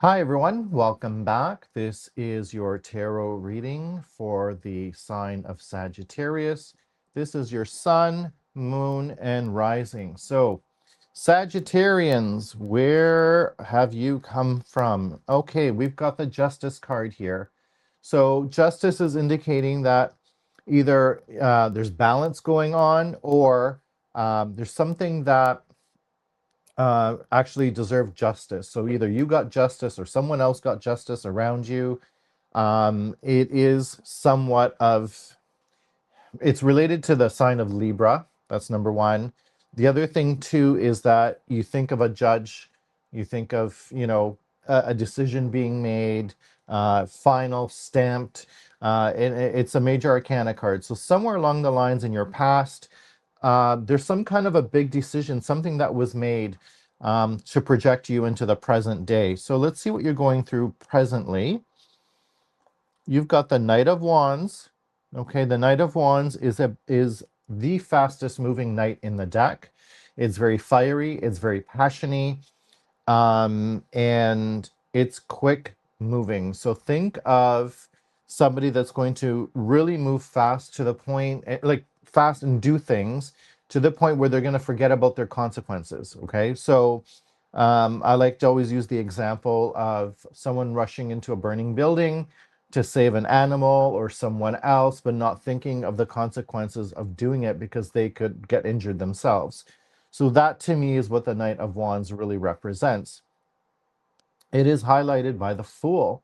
Hi, everyone. Welcome back. This is your tarot reading for the sign of Sagittarius. This is your sun, moon, and rising. So, Sagittarians, where have you come from? Okay, we've got the Justice card here. So, Justice is indicating that either there's balance going on or there's something that actually deserve justice. So either you got justice or someone else got justice around you. It is somewhat of, it's related to the sign of Libra. That's number one. The other thing too is that you think of a judge, you think of, a decision being made, final, stamped. And it's a major arcana card. So somewhere along the lines in your past, there's some kind of a big decision, something that was made to project you into the present day. So let's see what you're going through presently. You've got the Knight of Wands. Okay, the Knight of Wands is the fastest moving knight in the deck. It's very fiery, it's very passionate, and it's quick moving. So think of somebody that's going to really move fast to the point, like fast and do things to the point where they're going to forget about their consequences. Okay, so I like to always use the example of someone rushing into a burning building to save an animal or someone else, but not thinking of the consequences of doing it because they could get injured themselves. So that to me is what the Knight of Wands really represents. It is highlighted by the Fool.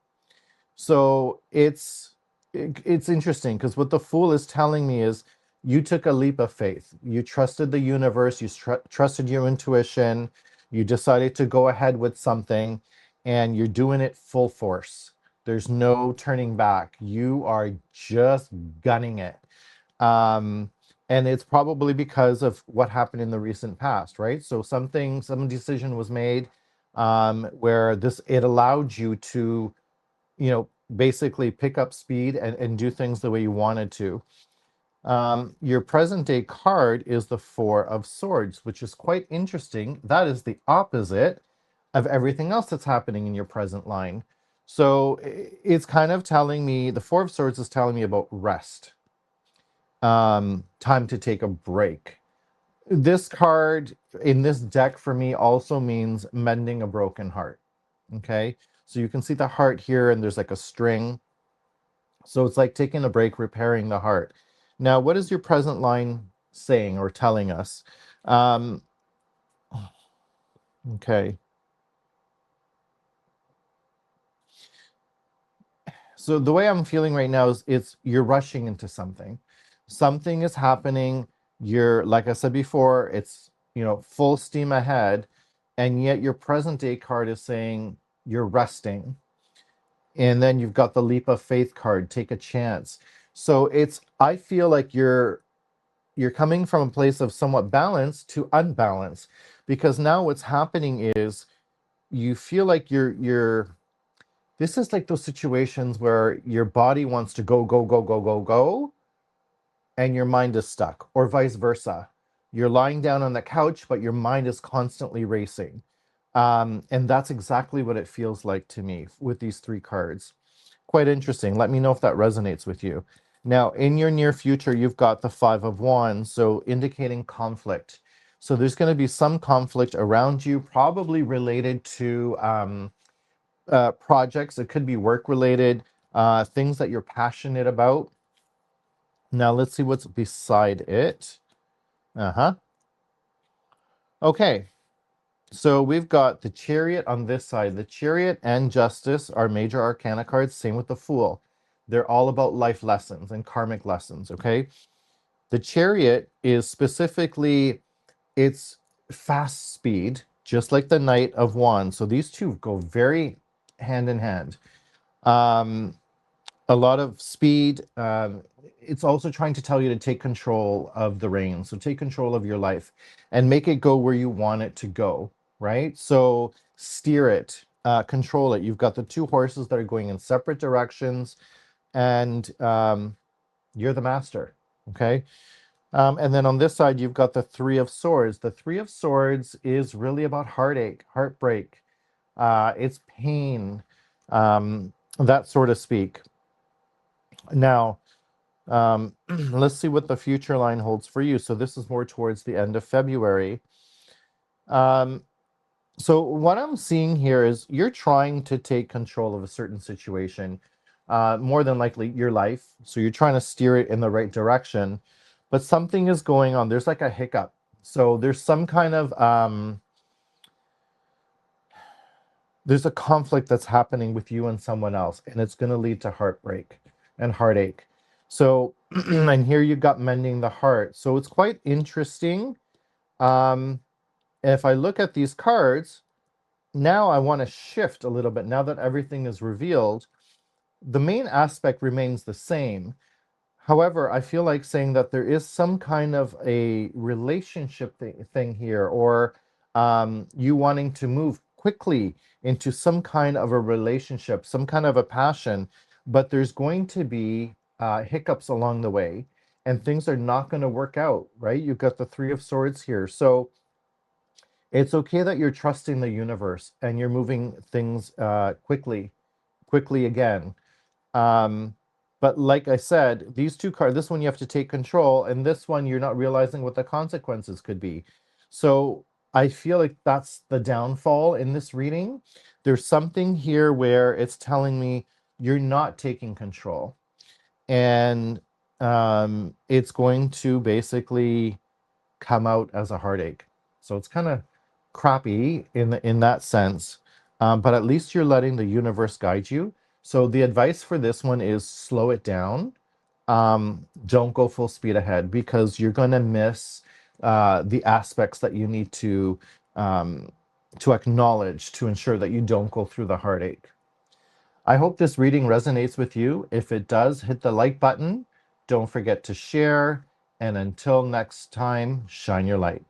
So it's interesting because what the Fool is telling me is you took a leap of faith. You trusted the universe, you trusted your intuition, you decided to go ahead with something, and you're doing it full force. There's no turning back. You are just gunning it. Um, and it's probably because of what happened in the recent past, right? So some decision was made where it allowed you to, basically pick up speed and do things the way you wanted to. Your present day card is the Four of Swords, which is quite interesting. That is the opposite of everything else that's happening in your present line. So it's kind of telling me, the Four of Swords is telling me about rest, time to take a break. This card in this deck for me also means mending a broken heart. Okay, so you can see the heart here, and there's like a string. So it's like taking a break, repairing the heart. Now, what is your present line saying or telling us? Um, okay, so the way I'm feeling right now is you're rushing into something. Something is happening. You're, like I said before, it's, full steam ahead, and yet your present day card is saying you're resting. And then you've got the leap of faith card, take a chance. So I feel like you're coming from a place of somewhat balance to unbalance, because now what's happening is you feel like you're this is like those situations where your body wants to go go go go go go, and your mind is stuck, or vice versa. You're lying down on the couch but your mind is constantly racing. And that's exactly what it feels like to me with these three cards. Quite interesting. Let me know if that resonates with you. Now, in your near future, you've got the Five of Wands, so indicating conflict. So there's going to be some conflict around you, probably related to projects. It could be work related, things that you're passionate about. Now, let's see what's beside it. Uh-huh. Okay. So we've got the Chariot on this side. The Chariot and Justice are major arcana cards. Same with the Fool. They're all about life lessons and karmic lessons, okay? The Chariot is specifically, it's fast speed, just like the Knight of Wands. So these two go very hand in hand. Um, a lot of speed. It's also trying to tell you to take control of the reins. So take control of your life and make it go where you want it to go, right? So steer it, control it. You've got the two horses that are going in separate directions, and you're the master, okay? And then on this side, you've got the Three of Swords. The Three of Swords is really about heartache, heartbreak, it's pain, that sort of speak. Now, let's see what the future line holds for you. So this is more towards the end of February. Um, so what I'm seeing here is you're trying to take control of a certain situation, more than likely your life. So you're trying to steer it in the right direction, but something is going on. There's like a hiccup. So there's some kind of there's a conflict that's happening with you and someone else, and it's going to lead to heartbreak and heartache. So, and here you've got mending the heart. So it's quite interesting. Um, if I look at these cards, now I want to shift a little bit. Now that everything is revealed, the main aspect remains the same. However, I feel like saying that there is some kind of a relationship thing here, or you wanting to move quickly into some kind of a relationship, some kind of a passion, but there's going to be hiccups along the way, and things are not going to work out, right? You've got the Three of Swords here. So it's okay that you're trusting the universe and you're moving things quickly again. um, but like I said, these two cards, this one you have to take control, and this one you're not realizing what the consequences could be. So I feel like that's the downfall in this reading. There's something here where it's telling me you're not taking control, and it's going to basically come out as a heartache. So it's kind of crappy in that sense. But at least you're letting the universe guide you. So the advice for this one is slow it down. Don't go full speed ahead, because you're going to miss the aspects that you need um, to acknowledge to ensure that you don't go through the heartache. I hope this reading resonates with you. If it does, hit the like button. Don't forget to share. And until next time, shine your light.